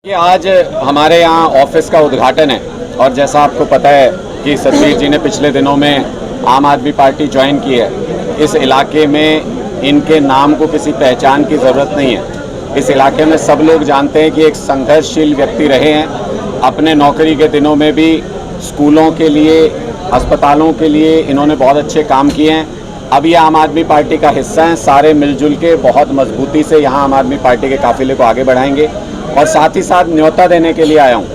आज हमारे यहाँ ऑफिस का उद्घाटन है और जैसा आपको पता है कि सतबीर जी ने पिछले दिनों में आम आदमी पार्टी ज्वाइन की है। इस इलाके में इनके नाम को किसी पहचान की ज़रूरत नहीं है। इस इलाके में सब लोग जानते हैं कि एक संघर्षशील व्यक्ति रहे हैं। अपने नौकरी के दिनों में भी स्कूलों के लिए, अस्पतालों के लिए इन्होंने बहुत अच्छे काम किए हैं। अब ये आम आदमी पार्टी का हिस्सा हैं। सारे मिलजुल के बहुत मजबूती से यहाँ आम आदमी पार्टी के काफिले को आगे बढ़ाएंगे। और साथ ही साथ न्योता देने के लिए आया हूँ।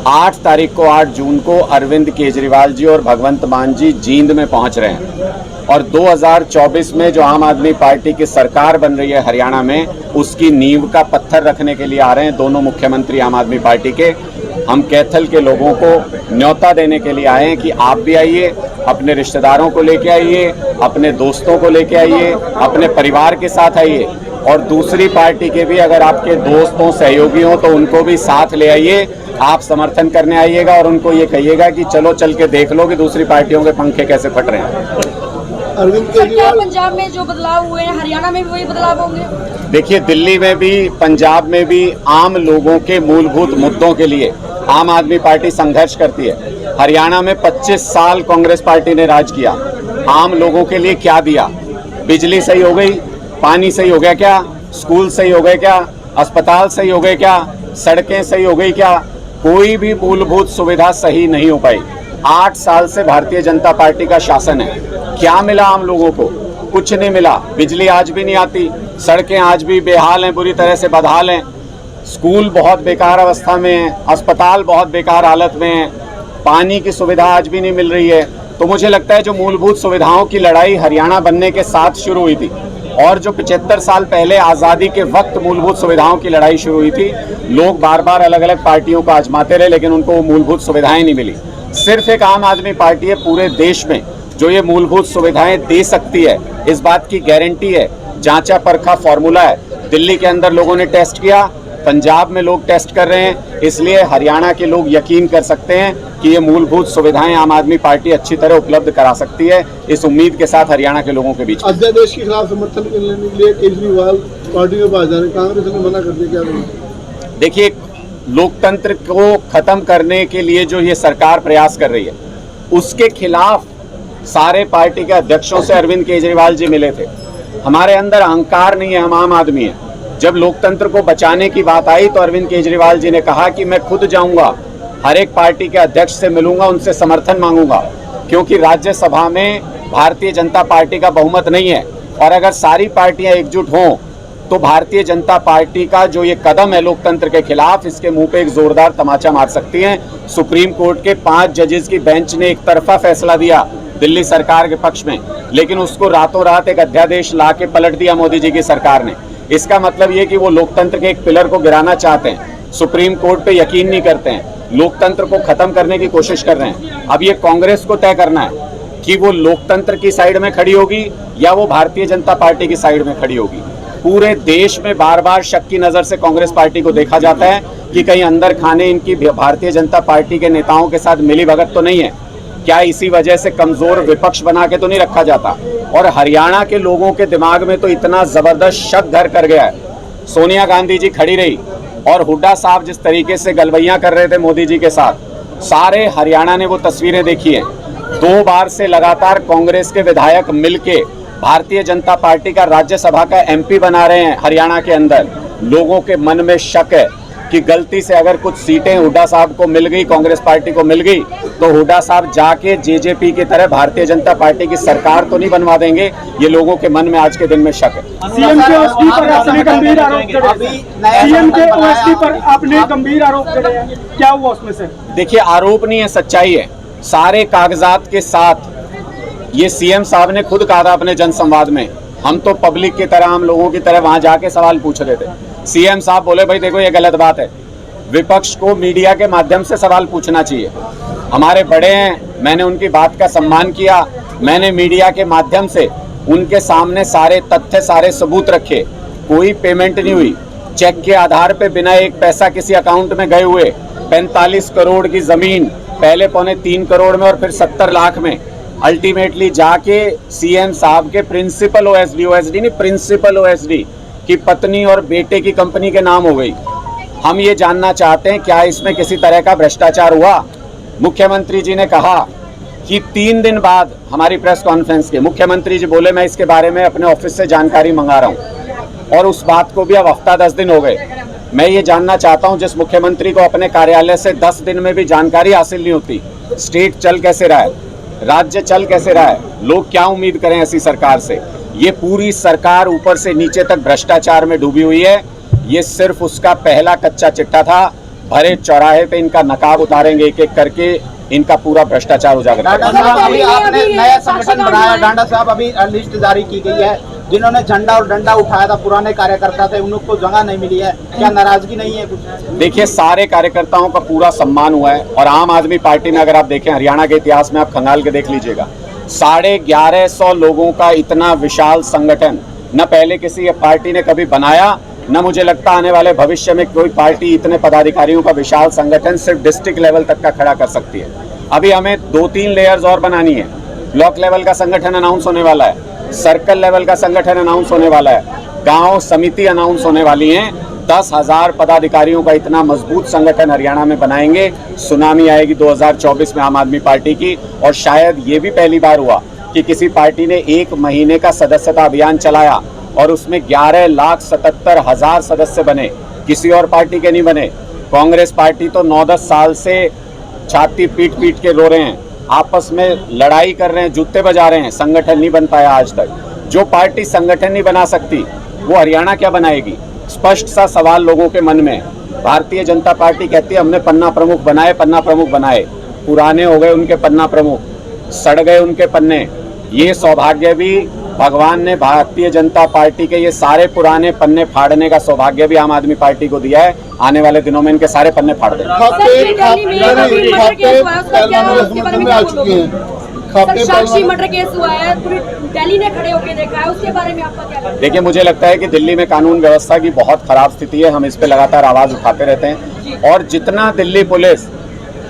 8 तारीख को 8 जून को अरविंद केजरीवाल जी और भगवंत मान जी जींद में पहुँच रहे हैं और 2024 में जो आम आदमी पार्टी की सरकार बन रही है हरियाणा में, उसकी नींव का पत्थर रखने के लिए आ रहे हैं दोनों मुख्यमंत्री आम आदमी पार्टी के। हम कैथल के लोगों को न्योता देने के लिए आए हैं कि आप भी आइए, अपने रिश्तेदारों को लेके आइए, अपने दोस्तों को लेके आइए, अपने परिवार के साथ आइए और दूसरी पार्टी के भी अगर आपके दोस्त हों, सहयोगी हों तो उनको भी साथ ले आइए। आप समर्थन करने आइएगा और उनको ये कहिएगा कि चलो चल के देख लो कि दूसरी पार्टियों के पंखे कैसे फट रहे हैं। अरविंद केजरीवाल पंजाब में जो बदलाव हुए हैं, हरियाणा में भी वही बदलाव होंगे? देखिए, दिल्ली में भी, पंजाब में भी आम लोगों के मूलभूत मुद्दों के लिए आम आदमी पार्टी संघर्ष करती है। हरियाणा में 25 साल कांग्रेस पार्टी ने राज किया। आम लोगों के लिए क्या दिया? बिजली सही हो गई? पानी सही हो गया क्या? स्कूल सही हो गए क्या? अस्पताल सही हो गए क्या? सड़कें सही हो गई क्या? कोई भी मूलभूत सुविधा सही नहीं हो पाई। 8 साल से भारतीय जनता पार्टी का शासन है। क्या मिला आम लोगों को? कुछ नहीं मिला। बिजली आज भी नहीं आती, सड़कें आज भी बेहाल हैं, बुरी तरह से बदहाल हैं, स्कूल बहुत बेकार अवस्था में है, अस्पताल बहुत बेकार हालत में है, पानी की सुविधा आज भी नहीं मिल रही है। तो मुझे लगता है जो मूलभूत सुविधाओं की लड़ाई हरियाणा बनने के साथ शुरू हुई थी और जो 75 साल पहले आज़ादी के वक्त मूलभूत सुविधाओं की लड़ाई शुरू हुई थी, लोग बार बार अलग अलग पार्टियों को आजमाते रहे लेकिन उनको वो मूलभूत सुविधाएं नहीं मिली। सिर्फ एक आम आदमी पार्टी है पूरे देश में जो ये मूलभूत सुविधाएं दे सकती है। इस बात की गारंटी है, जांचा परखा फॉर्मूला है। दिल्ली के अंदर लोगों ने टेस्ट किया, पंजाब में लोग टेस्ट कर रहे हैं, इसलिए हरियाणा के लोग यकीन कर सकते हैं कि ये मूलभूत सुविधाएं आम आदमी पार्टी अच्छी तरह उपलब्ध करा सकती है। इस उम्मीद के साथ हरियाणा के लोगों के बीच अध्यादेश के खिलाफ समर्थन करने के लिए केजरीवाल पार्टी में पास जा रहे, कांग्रेस ने मना कर दिया। क्या देखिए, लोकतंत्र को खत्म करने के लिए जो ये सरकार प्रयास कर रही है उसके खिलाफ सारे पार्टी के अध्यक्षों से अरविंद केजरीवाल जी मिले थे। हमारे अंदर अहंकार नहीं है, हम आम आदमी हैं। जब लोकतंत्र को बचाने की बात आई तो अरविंद केजरीवाल जी ने कहा कि मैं खुद जाऊंगा, हर एक पार्टी के अध्यक्ष से मिलूंगा, उनसे समर्थन मांगूंगा, क्योंकि राज्यसभा में भारतीय जनता पार्टी का बहुमत नहीं है और अगर सारी पार्टियां एकजुट हों तो भारतीय जनता पार्टी का जो ये कदम है लोकतंत्र के खिलाफ, इसके मुंह पे एक जोरदार तमाचा मार सकती हैं। सुप्रीम कोर्ट के 5 जजेस की बेंच ने एक तरफा फैसला दिया दिल्ली सरकार के पक्ष में, लेकिन उसको रातों रात एक अध्यादेश ला के पलट दिया मोदी जी की सरकार ने। इसका मतलब ये कि वो लोकतंत्र के एक पिलर को गिराना चाहते हैं, सुप्रीम कोर्ट पे यकीन नहीं करते हैं, लोकतंत्र को खत्म करने की कोशिश कर रहे हैं। अब ये कांग्रेस को तय करना है कि वो लोकतंत्र की साइड में खड़ी होगी या वो भारतीय जनता पार्टी की साइड में खड़ी होगी। पूरे देश में बार बार शक की नज़र से कांग्रेस पार्टी को देखा जाता है कि कहीं अंदर खाने इनकी भारतीय जनता पार्टी के नेताओं के साथ मिली भगत तो नहीं है, क्या इसी वजह से कमज़ोर विपक्ष बना के तो नहीं रखा जाता। और हरियाणा के लोगों के दिमाग में तो इतना ज़बरदस्त शक घर कर गया है। सोनिया गांधी जी खड़ी रही और हुड्डा साहब जिस तरीके से गलबैयाँ कर रहे थे मोदी जी के साथ, सारे हरियाणा ने वो तस्वीरें देखी हैं। 2 बार से लगातार कांग्रेस के विधायक मिलके भारतीय जनता पार्टी का राज्यसभा का MP बना रहे हैं हरियाणा के अंदर। लोगों के मन में शक है कि गलती से अगर कुछ सीटें हुड्डा साहब को मिल गई, कांग्रेस पार्टी को मिल गई, तो हुड्डा साहब जाके JJP की तरह भारतीय जनता पार्टी की सरकार तो नहीं बनवा देंगे। ये लोगों के मन में आज के दिन में शक है। सीएम के ओएसडी पर आपने गंभीर आरोप जड़े हैं, क्या हुआ उसमें से? देखिए, आरोप नहीं है, सच्चाई है। सारे कागजात के साथ ये CM साहब ने खुद कहा था अपने जनसंवाद में। हम तो पब्लिक की तरह, हम लोगों की तरह वहां जाके सवाल पूछ रहे थे। CM साहब बोले भाई देखो ये गलत बात है, विपक्ष को मीडिया के माध्यम से सवाल पूछना चाहिए। हमारे बड़े हैं, मैंने उनकी बात का सम्मान किया, मैंने मीडिया के माध्यम से उनके सामने सारे तथ्य, सारे सबूत रखे। कोई पेमेंट नहीं हुई, चेक के आधार पे बिना एक पैसा किसी अकाउंट में गए हुए 45 करोड़ की जमीन, पहले 3.25 करोड़ में और फिर 70 लाख में, अल्टीमेटली जाके CM साहब के प्रिंसिपल OSD नहीं, प्रिंसिपल OSD की पत्नी और बेटे की कंपनी के नाम हो गई। हम ये जानना चाहते हैं क्या इसमें किसी तरह का भ्रष्टाचार हुआ। मुख्यमंत्री जी ने कहा कि 3 दिन बाद हमारी प्रेस कॉन्फ्रेंस के मुख्यमंत्री जी बोले मैं इसके बारे में अपने ऑफिस से जानकारी मंगा रहा हूं, और उस बात को भी अब हफ्ता 10 दिन हो गए। मैं ये जानना चाहता हूं जिस मुख्यमंत्री को अपने कार्यालय से 10 दिन में भी जानकारी हासिल नहीं होती, स्टेट चल कैसे रहा है, राज्य चल कैसे रहा है, लोग क्या उम्मीद करें ऐसी सरकार से। ये पूरी सरकार ऊपर से नीचे तक भ्रष्टाचार में डूबी हुई है। ये सिर्फ उसका पहला कच्चा चिट्ठा था। भरे चौराहे पे इनका नकाब उतारेंगे एक एक करके, इनका पूरा भ्रष्टाचार उजागर करेंगे। डांडा साहब, अभी आपने नया संगठन बनाया। डांडा साहब, अभी लिस्ट जारी की गई है। जिन्होंने झंडा और डंडा उठाया था, पुराने कार्यकर्ता थे, उनको जगह नहीं मिली है, क्या नाराजगी नहीं है कुछ? देखिए, सारे कार्यकर्ताओं का पूरा सम्मान हुआ है, और आम आदमी पार्टी में अगर आप देखें हरियाणा के इतिहास में, आप खंगाल के देख लीजिएगा, 1150 लोगों का इतना विशाल संगठन न पहले किसी पार्टी ने कभी बनाया, न मुझे लगता आने वाले भविष्य में कोई पार्टी इतने पदाधिकारियों का विशाल संगठन सिर्फ डिस्ट्रिक्ट लेवल तक का खड़ा कर सकती है। अभी हमें 2-3 लेयर्स और बनानी है। ब्लॉक लेवल का संगठन अनाउंस होने वाला है, सर्कल लेवल का संगठन अनाउंस होने वाला है, गांव समिति अनाउंस होने वाली हैं। 10,000 पदाधिकारियों का इतना मजबूत संगठन हरियाणा में बनाएंगे। सुनामी आएगी 2024 में आम आदमी पार्टी की, और शायद ये भी पहली बार हुआ कि किसी पार्टी ने 1 महीने का सदस्यता अभियान चलाया और उसमें 11,77,000 सदस्य बने, किसी और पार्टी के नहीं बने। कांग्रेस पार्टी तो 9-10 साल से छाती पीट पीट के रो रहे हैं, आपस में लड़ाई कर रहे हैं, जूते बजा रहे हैं, संगठन नहीं बन पाया आज तक। जो पार्टी संगठन नहीं बना सकती वो हरियाणा क्या बनाएगी? स्पष्ट सा सवाल लोगों के मन में। भारतीय जनता पार्टी कहती है हमने पन्ना प्रमुख बनाए, पन्ना प्रमुख बनाए, पुराने हो गए उनके पन्ना प्रमुख, सड़ गए उनके पन्ने। ये सौभाग्य भी भगवान ने भारतीय जनता पार्टी के ये सारे पुराने पन्ने फाड़ने का सौभाग्य भी आम आदमी पार्टी को दिया है। आने वाले दिनों में इनके सारे पन्ने फाड़ देंगे। साक्षी मर्डर केस हुआ है, पूरी दिल्ली ने खड़े होकर देखा है, उसके बारे में आपका क्या कहना है? देखिए, मुझे लगता है कि दिल्ली में कानून व्यवस्था की बहुत खराब स्थिति है। हम इस पे लगातार आवाज उठाते रहते हैं, और जितना दिल्ली पुलिस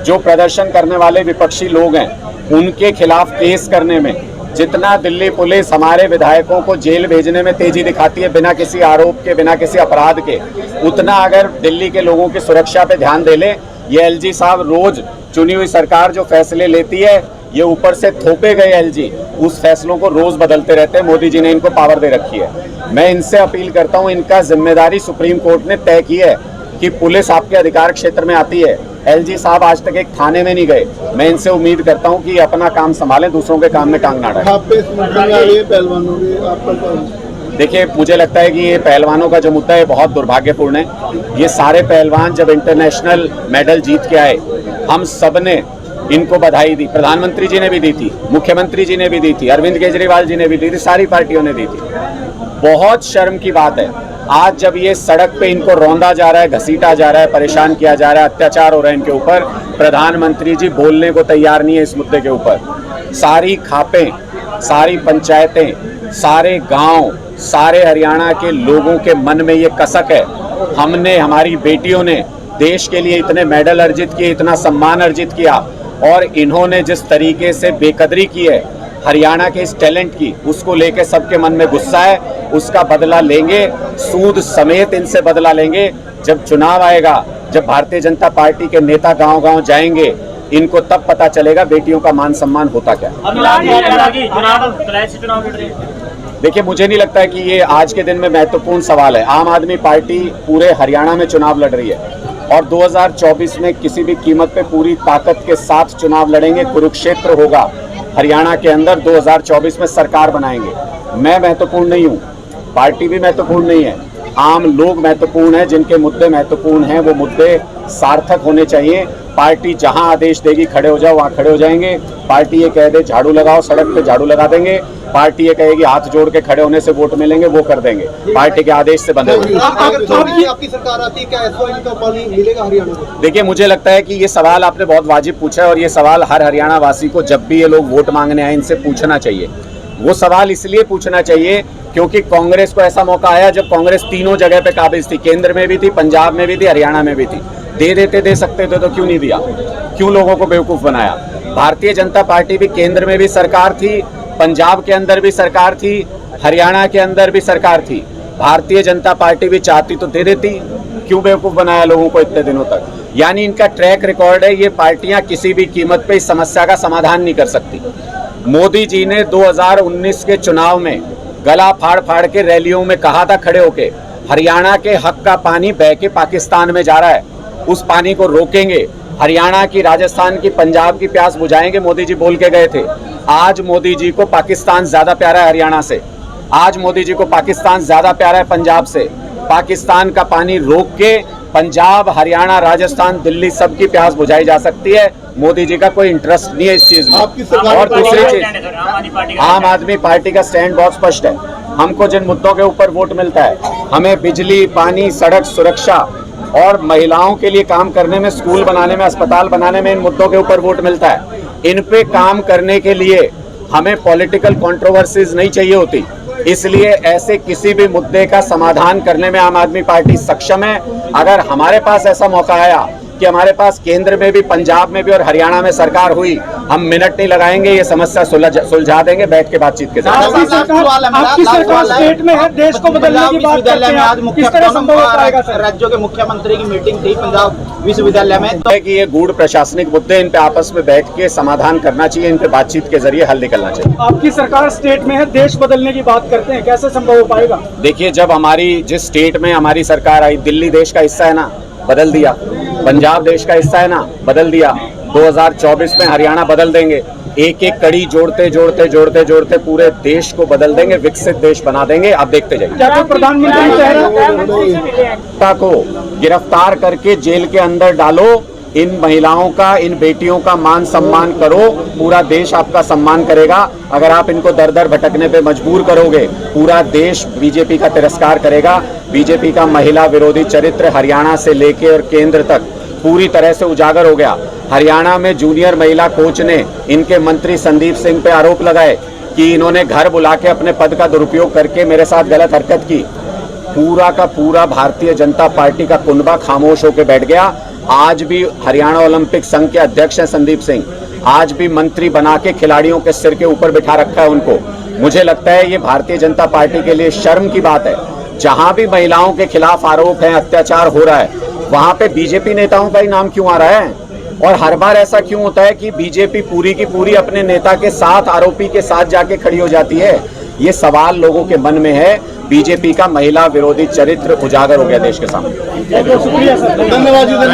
जो प्रदर्शन करने वाले विपक्षी लोग हैं उनके खिलाफ केस करने में, जितना दिल्ली पुलिस हमारे विधायकों को जेल भेजने में तेजी दिखाती है बिना किसी आरोप के, बिना किसी अपराध के, उतना अगर दिल्ली के लोगों की सुरक्षा पे ध्यान दे ले। ये एलजी साहब रोज चुनी हुई सरकार जो फैसले लेती है, ये ऊपर से थोपे गए एलजी उस फैसलों को रोज बदलते रहते हैं। मोदी जी ने इनको पावर दे रखी है। मैं इनसे अपील करता हूं, इनका जिम्मेदारी सुप्रीम कोर्ट ने तय की है कि पुलिस आपके अधिकार क्षेत्र में आती है। एलजी साहब आज तक एक थाने में नहीं गए। मैं इनसे उम्मीद करता हूं कि अपना काम संभालें, दूसरों के काम में टांग ना डालें। देखिए, मुझे लगता है कि ये पहलवानों का जो मुद्दा है बहुत दुर्भाग्यपूर्ण है। ये सारे पहलवान जब इंटरनेशनल मेडल जीत के आए, हम सब ने इनको बधाई दी, प्रधानमंत्री जी ने भी दी थी, मुख्यमंत्री जी ने भी दी थी, अरविंद केजरीवाल जी ने भी दी थी, सारी पार्टियों ने दी थी। बहुत शर्म की बात है आज जब ये सड़क पे इनको रौंदा जा रहा है, घसीटा जा रहा है, परेशान किया जा रहा है, अत्याचार हो रहा है इनके ऊपर, प्रधानमंत्री जी बोलने को तैयार नहीं है इस मुद्दे के ऊपर। सारी खापें, सारी पंचायतें, सारे गांव, सारे हरियाणा के लोगों के मन में ये कसक है। हमने, हमारी बेटियों ने देश के लिए इतने मेडल अर्जित किए, इतना सम्मान अर्जित किया, और इन्होंने जिस तरीके से बेकदरी की है हरियाणा के इस टैलेंट की, उसको लेके सबके मन में गुस्सा है। उसका बदला लेंगे, सूद समेत इनसे बदला लेंगे। जब चुनाव आएगा, जब भारतीय जनता पार्टी के नेता गांव-गांव जाएंगे, इनको तब पता चलेगा बेटियों का मान सम्मान होता क्या। देखिए, मुझे नहीं लगता है कि ये आज के दिन में महत्वपूर्ण सवाल है। आम आदमी पार्टी पूरे हरियाणा में चुनाव लड़ रही है, और 2024 में किसी भी कीमत पे पूरी ताकत के साथ चुनाव लड़ेंगे। कुरुक्षेत्र होगा हरियाणा के अंदर, 2024 में सरकार बनाएंगे। मैं महत्वपूर्ण नहीं हूँ, पार्टी भी महत्वपूर्ण नहीं है, आम लोग महत्वपूर्ण हैं। जिनके मुद्दे महत्वपूर्ण हैं वो मुद्दे सार्थक होने चाहिए। पार्टी जहां आदेश देगी खड़े हो जाओ, वहां खड़े हो जाएंगे। पार्टी ये कह दे झाड़ू लगाओ, सड़क पे झाड़ू लगा देंगे। पार्टी ये कहेगी हाथ जोड़ के खड़े होने से वोट मिलेंगे, वो कर देंगे। पार्टी के आदेश से बंधे हुए। आपकी सरकार आती है, क्या SOE का पानी मिलेगा हरियाणा को? देखिए, मुझे लगता है कि ये सवाल आपने बहुत वाजिब पूछा है, और ये सवाल हर हरियाणा वासी को जब भी ये लोग वोट मांगने आए इनसे पूछना चाहिए। वो सवाल इसलिए पूछना चाहिए क्योंकि कांग्रेस को ऐसा मौका आया जब कांग्रेस तीनों जगह पे काबिज थी, केंद्र में भी थी, पंजाब में भी थी, हरियाणा में भी थी। दे सकते थे तो क्यों नहीं दिया? क्यों लोगों को बेवकूफ बनाया? भारतीय जनता पार्टी भी केंद्र में भी सरकार थी, पंजाब के अंदर भी सरकार थी, हरियाणा के अंदर भी सरकार थी। भारतीय जनता पार्टी भी चाहती तो दे देती, क्यों बेवकूफ़ बनाया लोगों को इतने दिनों तक? यानी इनका ट्रैक रिकॉर्ड है, ये पार्टियां किसी भी कीमत पे इस समस्या का समाधान नहीं कर सकती। मोदी जी ने 2019 के चुनाव में गला फाड़ फाड़ के रैलियों में कहा था खड़े होके, हरियाणा के हक का पानी बह के पाकिस्तान में जा रहा है, उस पानी को रोकेंगे, हरियाणा की, राजस्थान की, पंजाब की प्यास बुझाएंगे, मोदी जी बोल के गए थे। आज मोदी जी को पाकिस्तान ज्यादा प्यारा है हरियाणा से, आज मोदी जी को पाकिस्तान ज्यादा प्यारा है पंजाब से। पाकिस्तान का पानी रोक के पंजाब, हरियाणा, राजस्थान, दिल्ली सबकी प्यास बुझाई जा सकती है। मोदी जी का कोई इंटरेस्ट नहीं है इस चीज आपकी में। सरकार और का दूसरी क्या चीज, आम आदमी पार्टी का स्टैंड बहुत स्पष्ट है। हमको जिन मुद्दों के ऊपर वोट मिलता है, हमें बिजली, पानी, सड़क सुरक्षा और महिलाओं के लिए काम करने में, स्कूल बनाने में, अस्पताल बनाने में, इन मुद्दों के ऊपर वोट मिलता है। इन पे काम करने के लिए हमें पॉलिटिकल कंट्रोवर्सीज नहीं चाहिए होती, इसलिए ऐसे किसी भी मुद्दे का समाधान करने में आम आदमी पार्टी सक्षम है। अगर हमारे पास ऐसा मौका आया कि हमारे पास केंद्र में भी, पंजाब में भी और हरियाणा में सरकार हुई, हम मिनट नहीं लगाएंगे, ये समस्या सुलझा देंगे बैठ के बातचीत के साथ। आपकी सरकार स्टेट में है, देश को बदलने की बात करते हैं, आज किस तरह संभव हो पाएगा सर? राज्यों के मुख्यमंत्री की मीटिंग थी पंजाब विश्वविद्यालय में, तो कि ये गूढ़ प्रशासनिक मुद्दे, इन पे आपस में बैठ के समाधान करना चाहिए, इन पे बातचीत के जरिए हल निकलना चाहिए। आपकी सरकार स्टेट में है, देश बदलने की बात करते हैं, कैसे संभव हो पाएगा? देखिए, जब हमारी जिस स्टेट में हमारी सरकार आई, दिल्ली देश का हिस्सा है ना, बदल दिया। पंजाब देश का हिस्सा है ना, बदल दिया। 2024 में हरियाणा बदल देंगे। एक एक कड़ी जोड़ते जोड़ते जोड़ते जोड़ते पूरे देश को बदल देंगे, विकसित देश बना देंगे। आप देखते जाइए। क्या कोई प्रधानमंत्री कह रहा है को गिरफ्तार करके जेल के अंदर डालो, इन महिलाओं का, इन बेटियों का मान सम्मान करो, पूरा देश आपका सम्मान करेगा। अगर आप इनको दर दर भटकने पे मजबूर करोगे, पूरा देश बीजेपी का तिरस्कार करेगा। बीजेपी का महिला विरोधी चरित्र हरियाणा से लेके और केंद्र तक पूरी तरह से उजागर हो गया। हरियाणा में जूनियर महिला कोच ने इनके मंत्री संदीप सिंह पे आरोप लगाए कि इन्होंने घर बुला के अपने पद का दुरुपयोग करके मेरे साथ गलत हरकत की। पूरा का पूरा भारतीय जनता पार्टी का कुनबा खामोश होकर बैठ गया। आज भी हरियाणा ओलंपिक संघ के अध्यक्ष हैं संदीप सिंह, आज भी मंत्री बना के खिलाड़ियों के सिर के ऊपर बिठा रखा है उनको। मुझे लगता है ये भारतीय जनता पार्टी के लिए शर्म की बात है। जहां भी महिलाओं के खिलाफ आरोप है, अत्याचार हो रहा है, वहां पे बीजेपी नेताओं का ही नाम क्यों आ रहा है? और हर बार ऐसा क्यों होता है कि बीजेपी पूरी की पूरी अपने नेता के साथ, आरोपी के साथ जाके खड़ी हो जाती है? ये सवाल लोगों के मन में है। बीजेपी का महिला विरोधी चरित्र उजागर हो गया देश के सामने। धन्यवाद जी, धन्यवाद।